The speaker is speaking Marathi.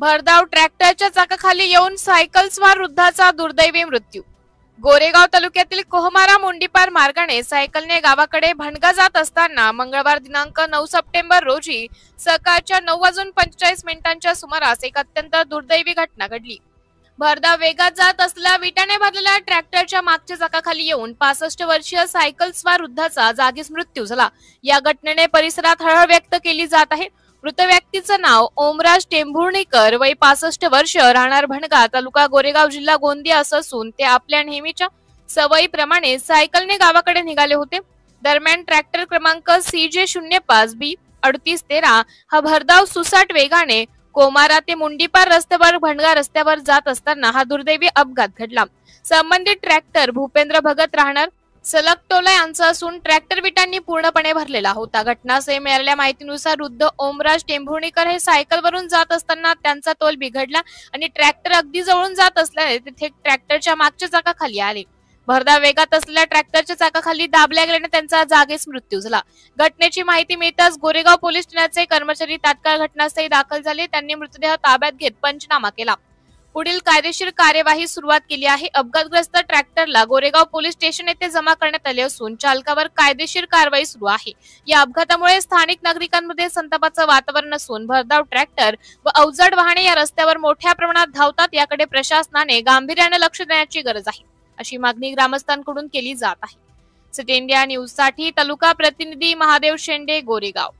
भरधाव ट्रॅक्टरच्या चाकाखाली येऊन सायकल स्वार वृद्धाचा दुर्दैवी मृत्यू। गोरेगाव तालुक्यातील कोहमारा मुंडीपार मार्गाने सायकलने गावाकडे भणगा जात असताना मंगळवार दिनांक 9 सप्टेंबर रोजी सकाळच्या 9:45 सुमारास एक अत्यंत दुर्दैवी घटना घडली। भरधाव वेगात जात असलेल्या विटाने भरलेल्या ट्रॅक्टरच्या मागच्या चाकाखाली येऊन 65 वर्षीय सायकल स्वार वृद्धाचा जागीच मृत्यू झाला। या घटनेने परिसरात हळहळ व्यक्त केली जात आहे। मृत व्यक्तीचं नाव ओमराज टेंभुर्णीकर, वय 65 वर्ष, राहणार भणगा, तालुका गोरेगाव, जिल्हा गोंदिया असं असून ते आपल्या नेहमीच्या सवयीप्रमाणे सायकलने गावाकडे निघाले होते। दरम्यान ट्रॅक्टर क्रमांक CJ05B 3813 हा भरधाव सुसाट वेगाने कोमारा ते मुंडीपार रस्त्यावर भणगा रस्त्यावर जात असताना हा दुर्दैवी अपघात घडला। संबंधित ट्रॅक्टर भूपेंद्र भगत, राहणार सलगटोला यांचा असून ट्रॅक्टर विटांनी पूर्णपणे भरलेला होता। घटनास्थळी मिळालेल्या माहितीनुसार वृद्ध ओमराज टेंभुर्णीकर हे सायकलवरून जात असताना त्यांचा तोल बिघडला आणि ट्रॅक्टर अगदी जवळून जात असल्याने ते थेट ट्रॅक्टरच्या मागच्या चाकाखाली आले। भरधाव वेगात असलेल्या ट्रॅक्टरच्या चाकाखाली दाबल्या गेल्याने त्यांचा जागीच मृत्यू झाला। घटनेची माहिती मिळताच गोरेगाव पोलीस ठाण्याचे कर्मचारी तात्काळ घटनास्थळी दाखल झाले। त्यांनी मृतदेह ताब्यात घेत पंचनामा केला। पुढील कायदेशीर कार्यवाही सुरुवात केली आहे। अपघातग्रस्त ट्रॅक्टरला गोरेगाव पोलीस स्टेशन येथे जमा करण्यात आले असून चालकावर कायदेशीर कारवाई सुरू आहे। या अपघातामुळे स्थानिक नागरिकांमध्ये संतापाचं वातावरण असून भरधाव ट्रॅक्टर व अवजड वाहने या रस्त्यावर मोठ्या प्रमाणात धावतात, याकडे प्रशासनाने गांभीर्याने लक्ष देण्याची गरज आहे, अशी मागणी ग्रामस्थांकडून केली जात आहे। सिटी इंडिया न्यूज साठी तालुका प्रतिनिधी महादेव शेंडे, गोरेगाव।